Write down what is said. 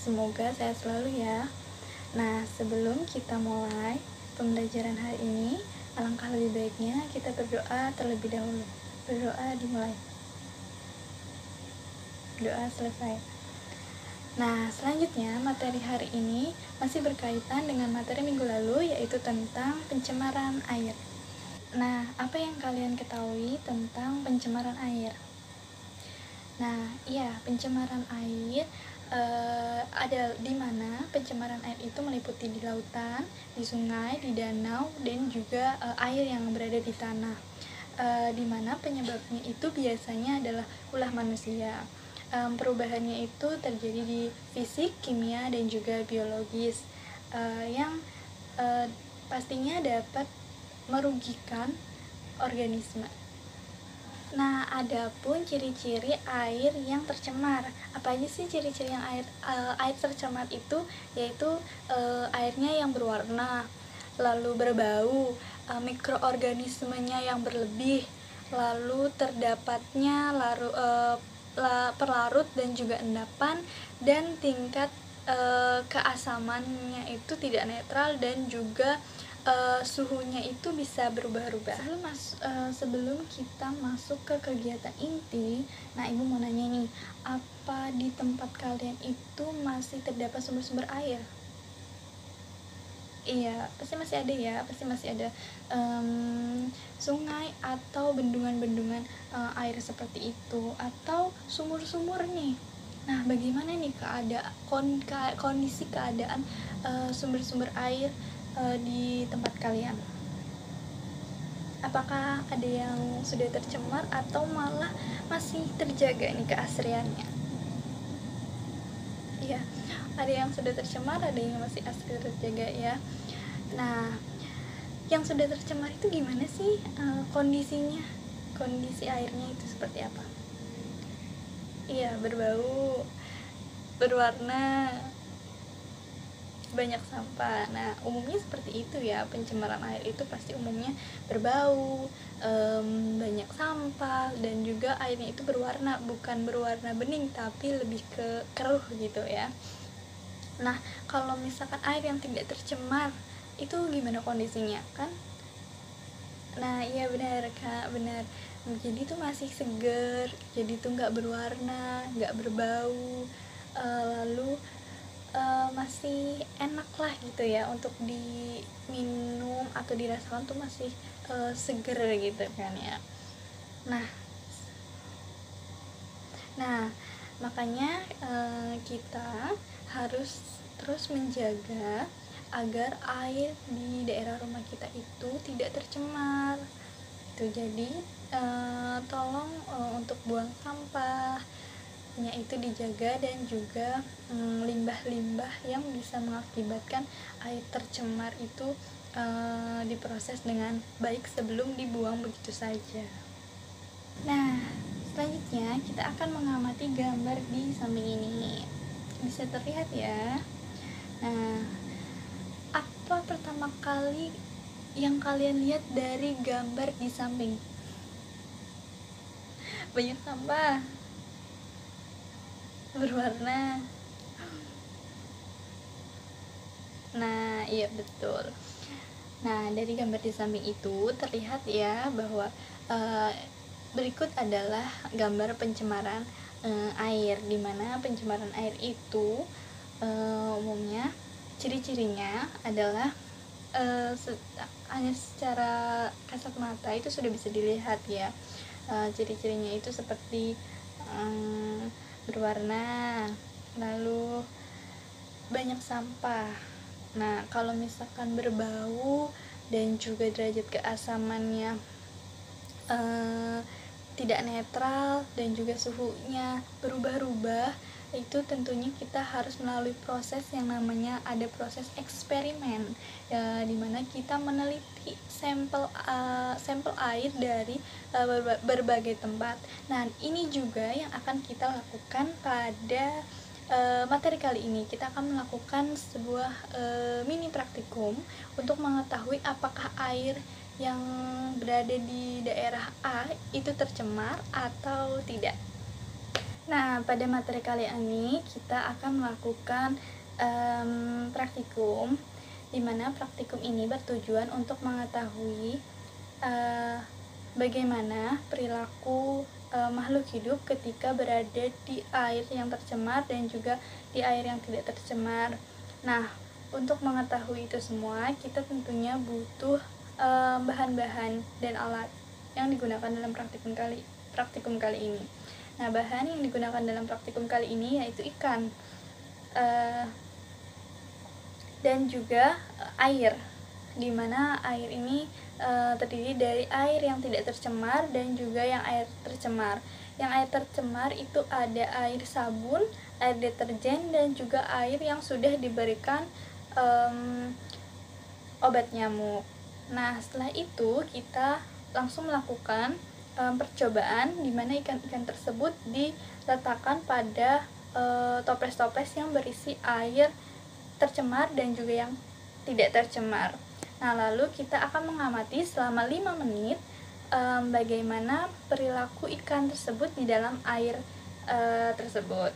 semoga sehat selalu ya. Nah, sebelum kita mulai pembelajaran hari ini, alangkah lebih baiknya kita berdoa terlebih dahulu. Berdoa dimulai, doa selesai. Nah, selanjutnya materi hari ini masih berkaitan dengan materi minggu lalu, yaitu tentang pencemaran air. Nah, apa yang kalian ketahui tentang pencemaran air? Nah, iya, pencemaran air ada di mana pencemaran air itu meliputi di lautan, di sungai, di danau, dan juga air yang berada di tanah. Di mana penyebabnya itu biasanya adalah ulah manusia. Perubahannya itu terjadi di fisik, kimia, dan juga biologis yang pastinya dapat merugikan organisme. Nah, adapun ciri-ciri air yang tercemar. Apa aja sih ciri-ciri yang air tercemar itu? Yaitu airnya yang berwarna, lalu berbau, mikroorganismenya yang berlebih, lalu terdapatnya perlarut dan juga endapan, dan tingkat keasamannya itu tidak netral, dan juga suhunya itu bisa berubah-ubah. Sebelum kita masuk ke kegiatan inti, nah ibu mau nanya nih, apa di tempat kalian itu masih terdapat sumber-sumber air? Iya, pasti masih ada ya, pasti masih ada sungai atau bendungan-bendungan air seperti itu, atau sumur-sumur nih. Nah, bagaimana nih kondisi keadaan sumber-sumber air di tempat kalian? Apakah ada yang sudah tercemar atau malah masih terjaga nih keasriannya? Iya, ada yang sudah tercemar, ada yang masih asli terjaga ya. Nah, yang sudah tercemar itu gimana sih kondisinya? Kondisi airnya itu seperti apa? Iya, berbau, berwarna, banyak sampah. Nah, umumnya seperti itu ya, pencemaran air itu pasti umumnya berbau, banyak sampah, dan juga airnya itu berwarna, bukan berwarna bening tapi lebih ke keruh gitu ya. Nah, kalau misalkan air yang tidak tercemar itu gimana kondisinya kan? Nah, iya benar Kak, benar. Jadi itu masih seger, jadi itu nggak berwarna, nggak berbau, lalu masih enak lah gitu ya untuk diminum atau dirasakan tuh masih seger gitu kan ya. Nah, makanya kita harus terus menjaga agar air di daerah rumah kita itu tidak tercemar. Jadi tolong untuk buang sampah itu dijaga, dan juga limbah-limbah yang bisa mengakibatkan air tercemar itu diproses dengan baik sebelum dibuang begitu saja. Nah, selanjutnya kita akan mengamati gambar di samping ini. Bisa terlihat ya. Nah, apa pertama kali yang kalian lihat dari gambar di samping? Banyak sampah, berwarna. Nah, iya betul. Nah, dari gambar di samping itu terlihat ya bahwa berikut adalah gambar pencemaran air, di mana pencemaran air itu umumnya ciri-cirinya adalah hanya secara kasat mata itu sudah bisa dilihat ya. Ciri-cirinya itu seperti berwarna, lalu banyak sampah. Nah, kalau misalkan berbau dan juga derajat keasamannya tidak netral dan juga suhunya berubah-ubah, itu tentunya kita harus melalui proses yang namanya ada proses eksperimen, di mana kita meneliti sampel air dari berbagai tempat. Nah, ini juga yang akan kita lakukan pada materi kali ini. Kita akan melakukan sebuah mini praktikum untuk mengetahui apakah air yang berada di daerah A itu tercemar atau tidak. Nah, pada materi kali ini kita akan melakukan praktikum, di mana praktikum ini bertujuan untuk mengetahui bagaimana perilaku makhluk hidup ketika berada di air yang tercemar dan juga di air yang tidak tercemar. Nah, untuk mengetahui itu semua, kita tentunya butuh bahan-bahan dan alat yang digunakan dalam praktikum kali ini. Nah, bahan yang digunakan dalam praktikum kali ini yaitu ikan dan juga air, di mana air ini terdiri dari air yang tidak tercemar dan juga yang air tercemar. Yang air tercemar itu ada air sabun, air deterjen, dan juga air yang sudah diberikan obat nyamuk. Nah, setelah itu kita langsung melakukan percobaan, di mana ikan-ikan tersebut diletakkan pada toples-toples yang berisi air tercemar dan juga yang tidak tercemar. Nah, lalu kita akan mengamati selama 5 menit bagaimana perilaku ikan tersebut di dalam air tersebut.